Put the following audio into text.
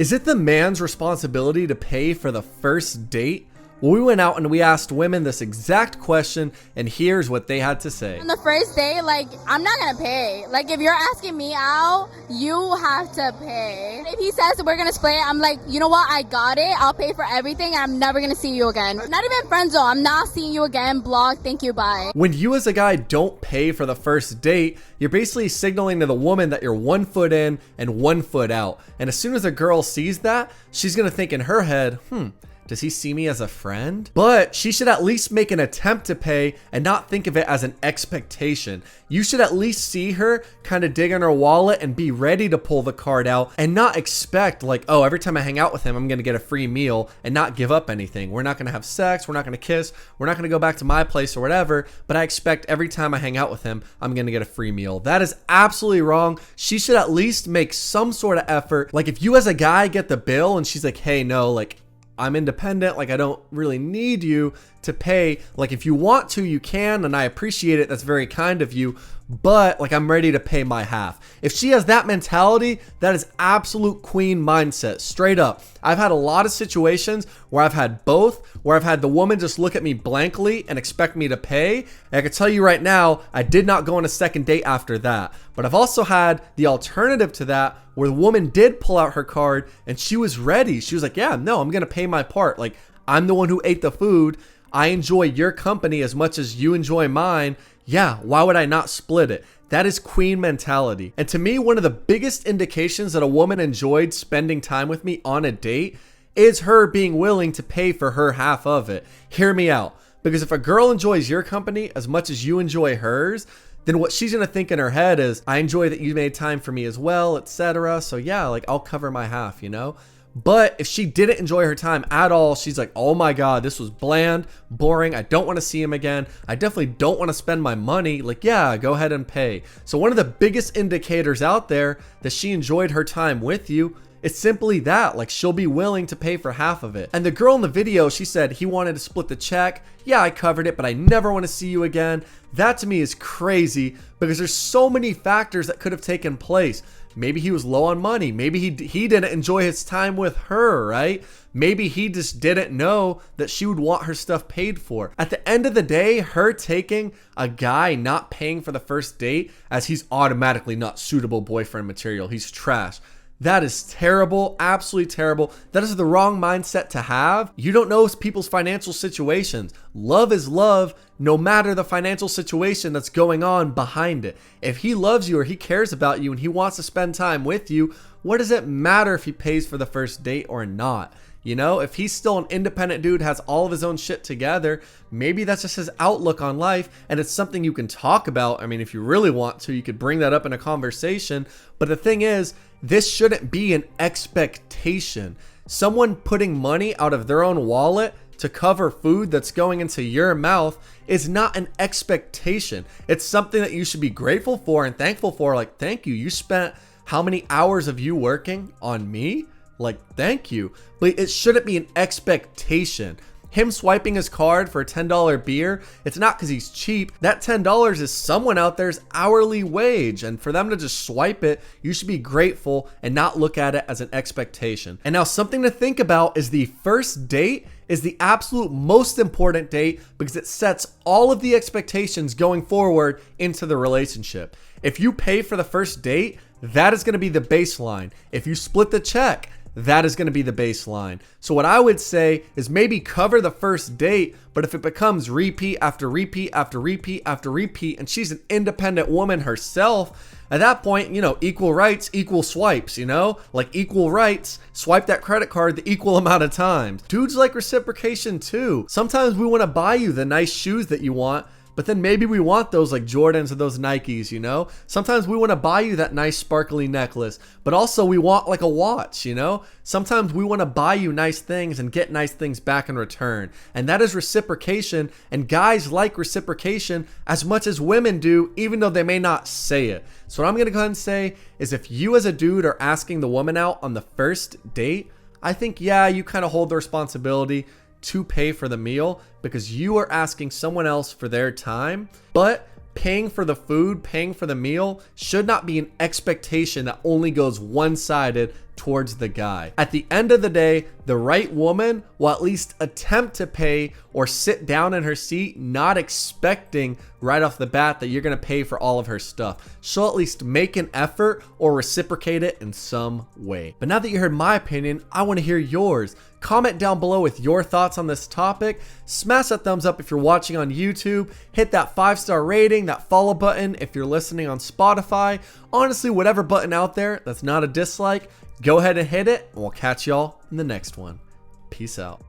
Is it the man's responsibility to pay for the first date? Well, we went out and we asked women this exact question, and here's what they had to say. On the first day, like, I'm not gonna pay. Like, if you're asking me out, you have to pay. If he says we're gonna split, I'm like, you know what? I got it. I'll pay for everything, and I'm never gonna see you again. Not even friends though. I'm not seeing you again. Block. Thank you. Bye. When you as a guy don't pay for the first date, you're basically signaling to the woman that you're 1 foot in and 1 foot out. And as soon as a girl sees that, she's gonna think in her head, does he see me as a friend? But she should at least make an attempt to pay and not think of it as an expectation. You should at least see her kind of dig in her wallet and be ready to pull the card out and not expect like, oh, every time I hang out with him, I'm going to get a free meal and not give up anything. We're not going to have sex. We're not going to kiss. We're not going to go back to my place or whatever. But I expect every time I hang out with him, I'm going to get a free meal. That is absolutely wrong. She should at least make some sort of effort. Like if you as a guy get the bill and she's like, hey, no, like, I'm independent, like I don't really need you to pay. Like if you want to, you can, and I appreciate it. That's very kind of you, but like I'm ready to pay my half. If she has that mentality, that is absolute queen mindset, straight up. I've had a lot of situations where I've had both, where I've had the woman just look at me blankly and expect me to pay. And I can tell you right now, I did not go on a second date after that. But I've also had the alternative to that where the woman did pull out her card and she was ready. She was like, yeah, no, I'm going to pay my part. Like I'm the one who ate the food. I enjoy your company as much as you enjoy mine. Yeah, why would I not split it? That is queen mentality. And to me, one of the biggest indications that a woman enjoyed spending time with me on a date is her being willing to pay for her half of it. Hear me out. Because if a girl enjoys your company as much as you enjoy hers, then what she's going to think in her head is, I enjoy that you made time for me as well, etc. So yeah, like I'll cover my half, you know? But if she didn't enjoy her time at all, she's like, oh my God, this was bland, boring. I don't want to see him again. I definitely don't want to spend my money. Like, yeah, go ahead and pay. So one of the biggest indicators out there that she enjoyed her time with you, it's simply that, like she'll be willing to pay for half of it. And the girl in the video, she said he wanted to split the check. Yeah, I covered it, but I never want to see you again. That to me is crazy because there's so many factors that could have taken place. Maybe he was low on money. Maybe he didn't enjoy his time with her, right? Maybe he just didn't know that she would want her stuff paid for. At the end of the day, her taking a guy not paying for the first date as he's automatically not suitable boyfriend material. He's trash. That is terrible, absolutely terrible. That is the wrong mindset to have. You don't know people's financial situations. Love is love, no matter the financial situation that's going on behind it. If he loves you or he cares about you and he wants to spend time with you, what does it matter if he pays for the first date or not? You know, if he's still an independent dude, has all of his own shit together, maybe that's just his outlook on life and it's something you can talk about. I mean, if you really want to, you could bring that up in a conversation. But the thing is, this shouldn't be an expectation. Someone putting money out of their own wallet to cover food that's going into your mouth is not an expectation. It's something that you should be grateful for and thankful for. Like, thank you. You spent how many hours of you working on me? Like, thank you. But it shouldn't be an expectation. Him swiping his card for a $10 beer, it's not because he's cheap. That $10 is someone out there's hourly wage. And for them to just swipe it, you should be grateful and not look at it as an expectation. And now something to think about is the first date is the absolute most important date because it sets all of the expectations going forward into the relationship. If you pay for the first date, that is going to be the baseline. If you split the check, that is going to be the baseline. So what I would say is maybe cover the first date, but if it becomes repeat after repeat after repeat after repeat, and she's an independent woman herself, at that point, you know, equal rights, equal swipes, you know, like equal rights, swipe that credit card the equal amount of times. Dudes like reciprocation too. Sometimes we want to buy you the nice shoes that you want, but then maybe we want those like Jordans or those Nikes, you know? Sometimes we want to buy you that nice sparkly necklace, but also we want like a watch, you know? Sometimes we want to buy you nice things and get nice things back in return. And that is reciprocation. And guys like reciprocation as much as women do, even though they may not say it. So what I'm going to go ahead and say is if you as a dude are asking the woman out on the first date, I think, yeah, you kind of hold the responsibility to pay for the meal because you are asking someone else for their time. But paying for the food, paying for the meal should not be an expectation that only goes one-sided towards the guy. At the end of the day, the right woman will at least attempt to pay or sit down in her seat, not expecting right off the bat that you're going to pay for all of her stuff. She'll at least make an effort or reciprocate it in some way. But now that you heard my opinion, I want to hear yours. Comment down below with your thoughts on this topic. Smash that thumbs up if you're watching on YouTube. Hit that 5-star rating, that follow button if you're listening on Spotify. Honestly, whatever button out there that's not a dislike, go ahead and hit it, and we'll catch y'all in the next one. Peace out.